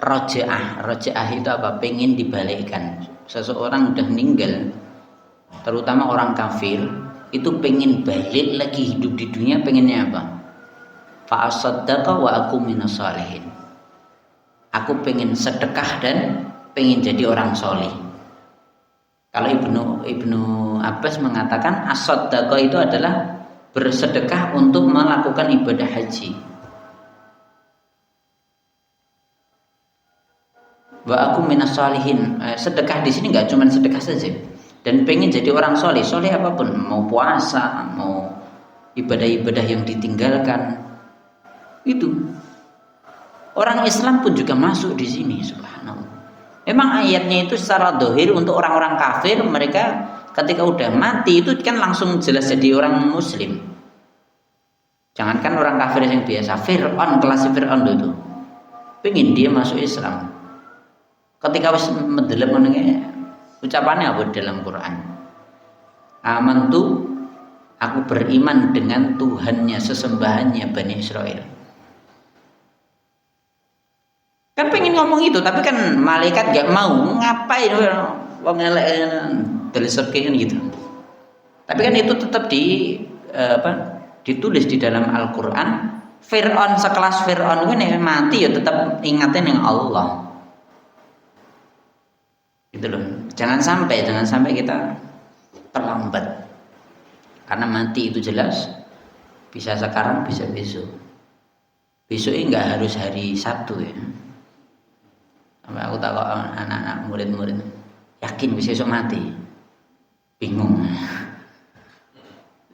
rojaah. Rojaah itu apa? Pengen dibalikkan. Seseorang udah meninggal, terutama orang kafir, itu pengen balik lagi hidup di dunia. Pengennya apa? Fa asaddaqa wa aku minas sholihin. Aku pengen sedekah dan pengen jadi orang soleh. Kalau Ibnu Abbas mengatakan as-sadaqah itu adalah bersedekah untuk melakukan ibadah haji. Wa aku minas sholihin. Sedekah di sini nggak cuma sedekah saja, dan pengen jadi orang soleh. Soleh apapun, mau puasa, mau ibadah-ibadah yang ditinggalkan, itu orang Islam pun juga masuk di sini. Subhanallah. Memang ayatnya itu secara dohir untuk orang-orang kafir, mereka ketika udah mati itu kan langsung jelas jadi orang muslim. Jangankan orang kafir yang biasa, Fir'aun, kelas Fir'aun itu pengen dia masuk Islam. Ketika wis mendelep menenge, ucapannya apa dalam Quran? Amantu, aku beriman dengan Tuhannya, sesembahannya Bani Israel. Kan pengen ngomong itu, tapi kan malaikat gak mau. Ngapain wong elek kan gitu. Tapi kan itu tetap ditulis di dalam Al-Qur'an. Fir'aun, sekelas Fir'aun ini mati ya tetap ingatin yang Allah. Gitu loh. Jangan sampai kita terlambat. Karena mati itu jelas bisa sekarang, bisa besok. Besoknya nggak harus hari Sabtu ya. Sampai aku takut anak-anak murid-murid, yakin bisa besok mati? Bingung.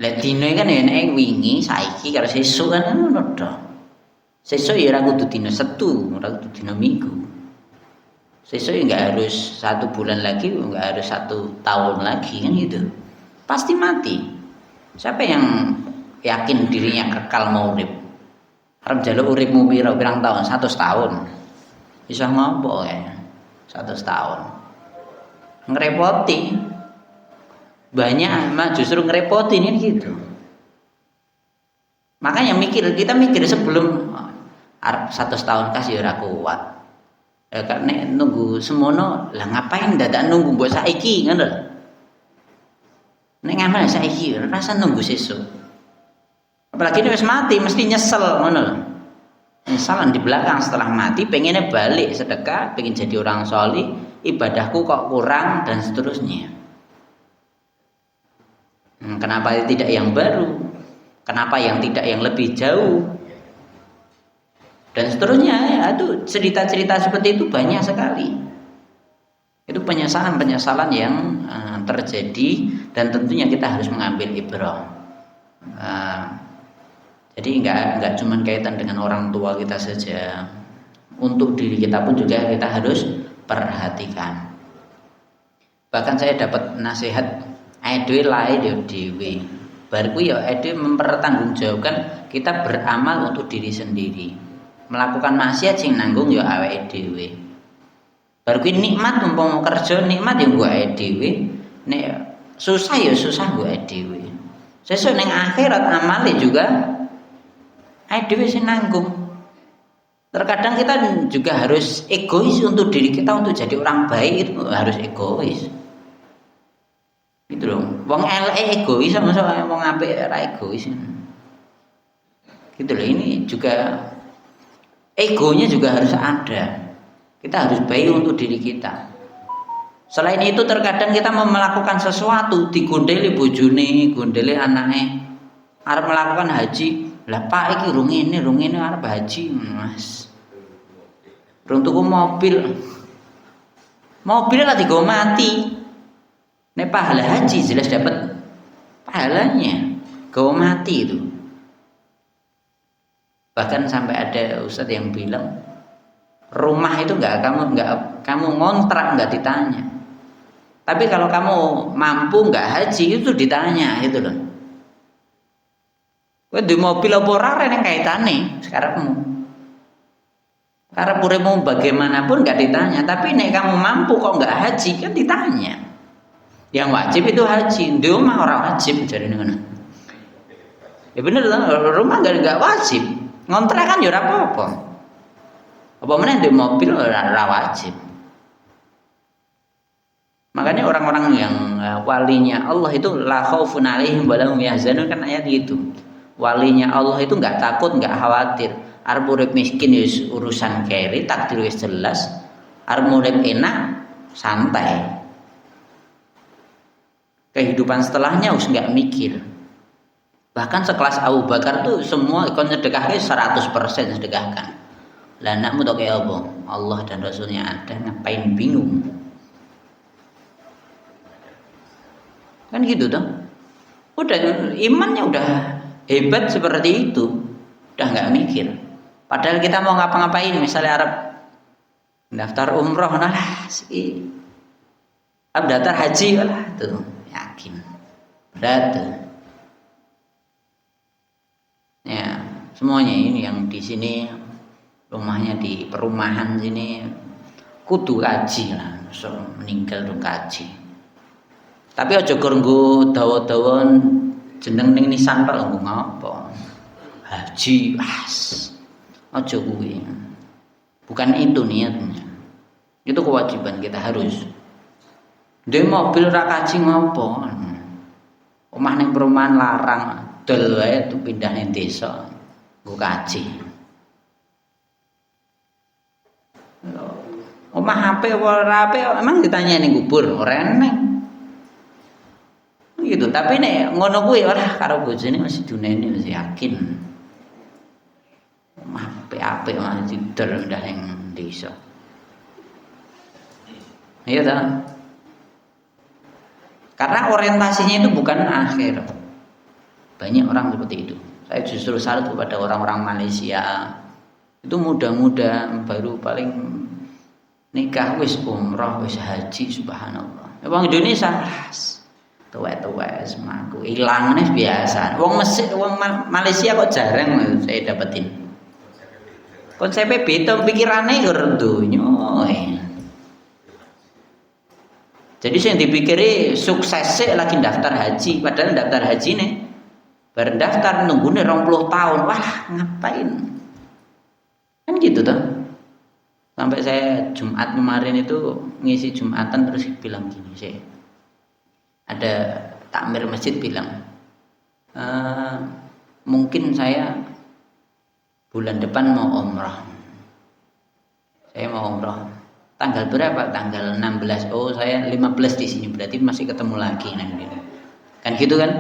Lek dino kan enek wingi, saiki karo sesuk kan ngono to. Sesuk ya ora kudu dino Setu, ora kudu dino Minggu. Sesuk ya enggak harus 1 bulan lagi, enggak harus 1 tahun lagi kan gitu. Pasti mati. Siapa yang yakin dirinya kekal mau urip? Arep njaluk uripmu pirang tahun? 100 tahun. Bisa ngopo ya? 100 tahun. Ngerepoti. Banyak mah justru ngerepotin ini gitu. Makanya kita mikir sebelum 100 tahun kasih ora kuat. Ya kan nek nunggu semono lah ngapain dadak nunggu mbok saiki ngono lho. Nek ngamal saiki rasa nunggu sesuk. Apalagi ini wis mati mesti nyesel ngono lho. Nyesalan di belakang setelah mati pengennya balik sedekah, pengen jadi orang solih, ibadahku kok kurang dan seterusnya. Kenapa tidak yang baru? Kenapa yang tidak yang lebih jauh? Dan seterusnya ya, itu cerita-cerita seperti itu banyak sekali. Itu penyesalan-penyesalan yang terjadi dan tentunya kita harus mengambil ibrah. Jadi enggak cuma kaitan dengan orang tua kita saja. Untuk diri kita pun juga kita harus perhatikan. Bahkan saya dapat nasihat dhewe lae dhewe. Bar kuwi ya dhewe mempertanggungjawabkan kita beramal untuk diri sendiri. Melakukan maksiat sing nanggung ya awake dhewe. Bar kuwi nikmat umpama kerja nikmat ya nggo awake dhewe. Nek susah ya susah nggo awake dhewe. Sesuk ning akhirat amale juga awake dhewe sing nanggung. Terkadang kita juga harus egois untuk diri kita, untuk jadi orang baik itu harus egois. Gitu loh. Wong elek egois sama wong apik ora egois. Gitu loh, ini juga egonya juga harus ada. Kita harus baik untuk diri kita. Selain itu terkadang kita mau melakukan sesuatu digondeli bojone, gondeli anake. arep melakukan haji, lah Pak iki rung ngene arep haji, Mas. Rung tuku mobil. Mobilnya lah digo mati. Nek pahala haji jelas dapat pahalanya. Go mati itu. Bahkan sampai ada ustadz yang bilang rumah itu nggak kamu ngontrak nggak ditanya. Tapi kalau kamu mampu nggak haji itu ditanya gitu loh. Kowe di mobil apa ora nek kaitane sekarang karena puremu bagaimanapun nggak ditanya. Tapi nek kamu mampu kok nggak haji kan ditanya. Yang wajib itu haji, di rumah orang wajib jadi mana? Ya bener lah, rumah nggak wajib, ngontrak kan ya apa-apa. Apa mana di mobil ora wajib. Makanya orang-orang yang walinya Allah itu la khaufun alaihim wa lahum yahzanun kan ayat itu. Walinya Allah itu nggak takut, nggak khawatir. Arep urip miskin ya urusan keri, takdir wis jelas. Arep urip enak, santai. Kehidupan setelahnya harus nggak mikir. Bahkan sekelas Abu Bakar tuh semua ikon sedekahnya 100% sedekahkan. Lah anakmu tau kayak apa? Allah dan Rasulnya ada, ngapain bingung? Kan gitu tuh. Udah imannya udah hebat seperti itu, udah nggak mikir. Padahal kita mau ngapa-ngapain, misalnya Arab daftar umroh, nah sih, daftar haji lah tuh. Yakin berat tuh. Ya semuanya ini yang di sini rumahnya di perumahan sini kudu kaji lah, so meninggal tuh kaji. Tapi aja ganggu dawa-dawan jeneng ning nisan Pak nggo ngapa haji aja kuwi. Bukan itu niatnya, itu kewajiban kita harus. Dia mobil ra kaji ngopo? Omah ning perumahan larang, dol wae tuh pindah ning desa. Nggo kaji. Omah HP ora HP emang ditanya ning kubur, ora eneng. Gitu, tapi nek ngono kuwi ora karo bojone masih dunene masih yakin. Omah HP masih dol pindah ning desa. Iya ta? Karena orientasinya itu bukan akhir. Banyak orang seperti itu. Saya justru salut kepada orang-orang Malaysia. Itu muda-muda baru paling nikah wis umroh wis haji subhanallah. Wong Indonesia tuwek-tuwek semaku ilangane biasa. Wong Mesir, wong Malaysia kok jarang saya dapetin. Konsepnya beda pikirane yo donya. Jadi yang dipikiri suksesnya lagi daftar haji, padahal daftar haji nih baru daftar nunggunya 20 tahun, wah ngapain? Kan gitu tuh. Sampai saya Jumat kemarin itu ngisi Jumatan terus bilang gini, saya ada takmir masjid bilang, mungkin saya bulan depan mau umrah, saya mau umrah. Tanggal berapa? Tanggal 16. Oh, saya 15 di sini. Berarti masih ketemu lagi nanti. Kan gitu kan?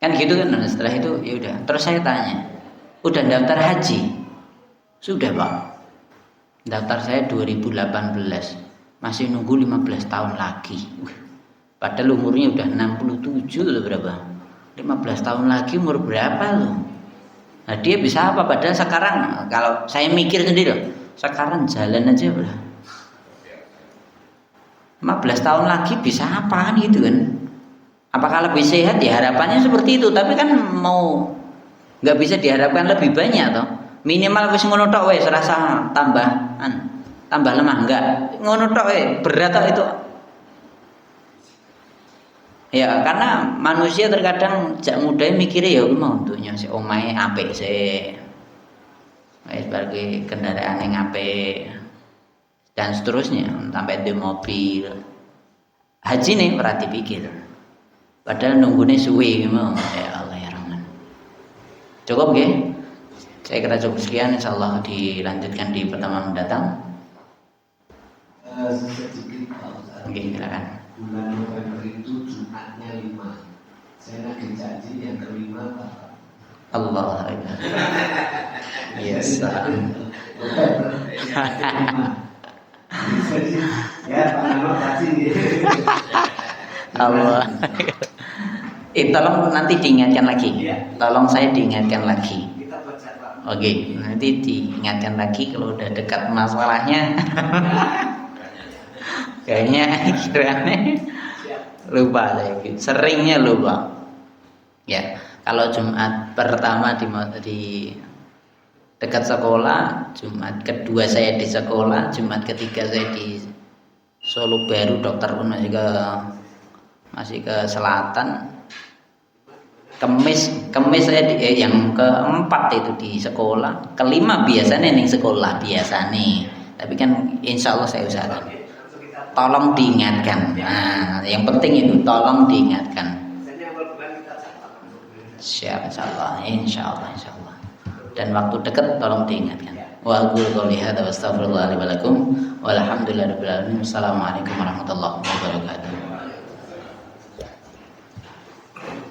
Kan gitu kan? Nah, setelah itu ya udah. Terus saya tanya, udah daftar haji? Sudah, Pak. Daftar saya 2018. Masih nunggu 15 tahun lagi. Padahal umurnya udah 67 loh berapa? 15 tahun lagi umur berapa loh? Nah dia bisa apa? Padahal sekarang kalau saya mikir sendiri loh, sekarang jalan aja udah 15 tahun lagi bisa apa kan gitu kan? Apakah lebih sehat? Ya harapannya seperti itu. Tapi kan mau nggak bisa diharapkan lebih banyak toh. Minimal wis ngono tok wis rasa tambah lemah enggak? Ngono tok berat tok itu. Ya karena manusia terkadang jak mudah mikirnya ya mau untuknya si omahe apik sih, sebagai kendaraan yang apik dan seterusnya sampai di mobil. Haji nih ora dipikir, padahal nunggune suwe mau ya Allah ya Rahman. Cukup nggih? Saya kira cukup sekian, insyaallah dilanjutkan di pertemuan mendatang. Sedikit Pak Ustaz. Oke, silakan. Bulan November itu Jumatnya saya lagi janji yang kelima Bapak. Allah Akbar. Yes. Ya Pak Anwar kasih. Allah. Tolong nanti diingatkan lagi. Iya. Tolong saya diingatkan lagi. Kita baca Pak. Oke, nanti diingatkan lagi kalau udah dekat masalahnya. Kayaknya kiranya lupa saya. Seringnya lupa. Ya, kalau Jumat pertama di dekat sekolah, Jumat kedua saya di sekolah, Jumat ketiga saya di Solo Baru, dokter pun masih ke selatan. Kemis saya yang keempat itu di sekolah, kelima biasanya nih sekolah biasa nih. Tapi kan insya Allah saya usahakan. Tolong diingatkan. Nah, yang penting itu tolong diingatkan. Siap, insya Allah. Dan waktu dekat tolong diingatkan. Wa aqulu qouli hadza wa astaghfirullaha li wa lakum. Walhamdulillahirabbil alamin. Assalamualaikum warahmatullahi wabarakatuh.